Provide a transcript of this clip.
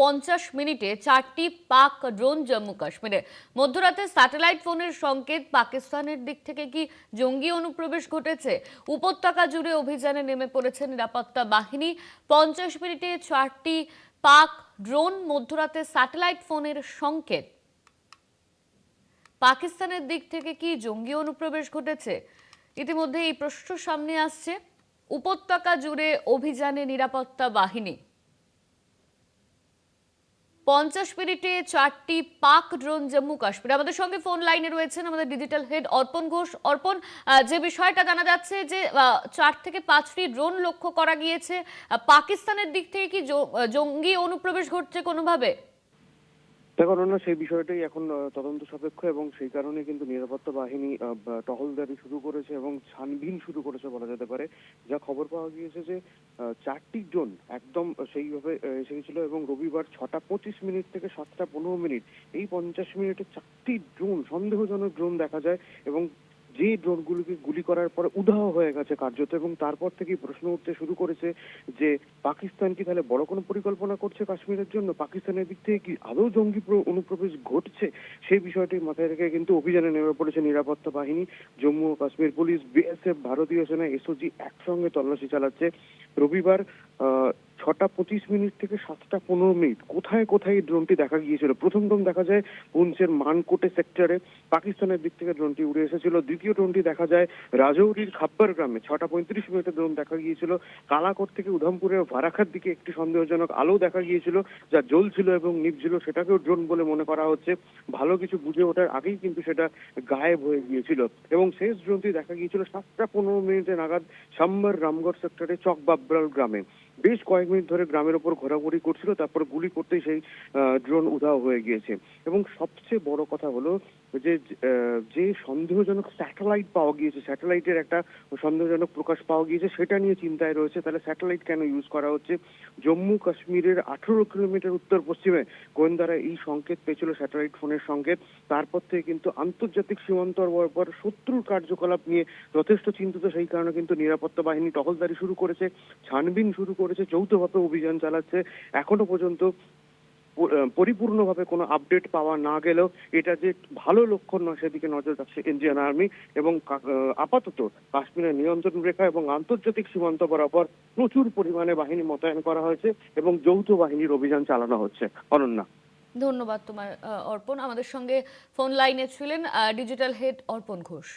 50 মিনিটে 4টি পাক ড্রোন জম্মু কাশ্মীরে। মধ্যরাতে স্যাটেলাইট ফোনের সংকেত। পাকিস্তানের দিক থেকে কি জঙ্গি অনুপ্রবেশ ঘটেছে? উপত্যকা জুড়ে অভিযানে নেমে পড়েছে নিরাপত্তা বাহিনী। 50 মিনিটে 4টি পাক ড্রোন, মধ্যরাতে স্যাটেলাইট ফোনের সংকেত। পাকিস্তানের দিক থেকে কি জঙ্গি অনুপ্রবেশ ঘটেছে? ইতিমধ্যে এই প্রশ্ন সামনে আসছে। উপত্যকা জুড়ে অভিযানে নিরাপত্তা বাহিনী। 50 মিনিটে 4টি পাক ড্রোন জম্মু কাশ্মীর। আমাদের সঙ্গে ফোন লাইনে রয়েছেন আমাদের ডিজিটাল হেড অর্পণ ঘোষ। অর্পণ, যে বিষয়টা জানা যাচ্ছে যে 4 থেকে 5টি ড্রোন লক্ষ্য করা গিয়েছে, পাকিস্তানের দিক থেকে কি জঙ্গি অনুপ্রবেশ ঘটছে কোনোভাবে? দেখো অনন্যা, সেই বিষয়টাই এখন তদন্ত সাপেক্ষ এবং সেই কারণে কিন্তু নিরাপত্তা বাহিনী টহলদারি শুরু করেছে এবং ছানবিন শুরু করেছে বলা যেতে পারে। যা খবর পাওয়া গিয়েছে যে 4টি ড্রোন একদম সেইভাবে এসে গেছিল এবং রবিবার 6টা 25 মিনিট থেকে 7টা 15 মিনিট এই 50 মিনিটে 4টি ড্রোন, সন্দেহজনক ড্রোন দেখা যায় এবং যে ড্রোনগুলিকে গুলি করার পরে উধাও হয়ে গেছে কার্যত। এবং তারপর থেকেই প্রশ্ন উঠতে শুরু করেছে যে পাকিস্তান কি তাহলে বড় কোনো পরিকল্পনা করছে কাশ্মীরের জন্য? পাকিস্তানের দিক থেকে কি আদৌ জঙ্গি অনুপ্রবেশ ঘটছে? সেই বিষয়টি মাথায় রেখে কিন্তু অভিযানে নেমে পড়েছে নিরাপত্তা বাহিনী। জম্মু ও কাশ্মীর পুলিশ, বিএসএফ, ভারতীয় সেনা, এসওজি একসঙ্গে তল্লাশি চালাচ্ছে। রবিবার 6টা 25 মিনিট থেকে 7টা 15 মিনিট কোথায় কোথায় এই ড্রোনটি দেখা গিয়েছিল। প্রথম ড্রোন দেখা যায় পুঞ্চের মানকোটে সেক্টরে, পাকিস্তানের দিক থেকে ড্রোনটি উড়ে এসেছিল। দ্বিতীয় ড্রোনটি দেখা যায় রাজৌরির খাপ্পার গ্রামে, 6টা 35 মিনিটে ড্রোন দেখা গিয়েছিল। কালাকোট থেকে উধামপুরের ভারাখার দিকে একটি সন্দেহজনক আলো দেখা গিয়েছিল, যা জ্বলছিল এবং নিভছিল। সেটাকেও ড্রোন বলে মনে করা হচ্ছে। ভালো কিছু বুঝে ওঠার আগেই কিন্তু সেটা গায়েব হয়ে গিয়েছিল। এবং শেষ ড্রোনটি দেখা গিয়েছিল 7টা 15 মিনিটে নাগাদ সাম্বার রামগড় সেক্টরে চকবাবরাল গ্রামে। বেশ কয়েক মিনিট ধরে গ্রামের ওপর ঘোরাঘুরি করছিল, তারপর গুলি করতেই সেই ড্রোন উধাও হয়ে গিয়েছে। এবং সবচেয়ে বড় কথা হলো যে যে সন্দেহজনক স্যাটেলাইট পাওয়া গিয়েছে, স্যাটেলাইটের একটা সন্দেহজনক প্রকাশ পাওয়া গিয়েছে, সেটা নিয়ে চিন্তায় রয়েছে। তাহলে স্যাটেলাইট কেন ইউজ করা হচ্ছে? জম্মু কাশ্মীরের 18 কিলোমিটার উত্তর পশ্চিমে গোয়েন্দারা এই সংকেত পেয়েছিল, স্যাটেলাইট ফোনের সংকেত। তারপর থেকে কিন্তু আন্তর্জাতিক সীমান্ত বরাবর শত্রুর কার্যকলাপ নিয়ে যথেষ্ট চিন্তিত। সেই কারণে কিন্তু নিরাপত্তা বাহিনী টহলদারি শুরু করেছে, ছানবিন শুরু করেছে, যৌথভাবে অভিযান চালাচ্ছে। এখনো পর্যন্ত পরিপূর্ণভাবে কোনো আপডেট পাওয়া না গেলেও এটা যে ভালো লক্ষণ নয় সেদিকে নজর রাখছে ইন্ডিয়ান আর্মি। এবং আপাতত কাশ্মীরের নিয়ন্ত্রণ রেখা এবং আন্তর্জাতিক সীমান্ত বরাবর প্রচুর পরিমাণে বাহিনী মোতায়েন করা হয়েছে এবং যৌথ বাহিনীর অভিযান চালানো হচ্ছে। অনন্যা, ধন্যবাদ তোমার অর্পণ। আমাদের সঙ্গে ফোন লাইনে ছিলেন ডিজিটাল হেড অর্পণ ঘোষ।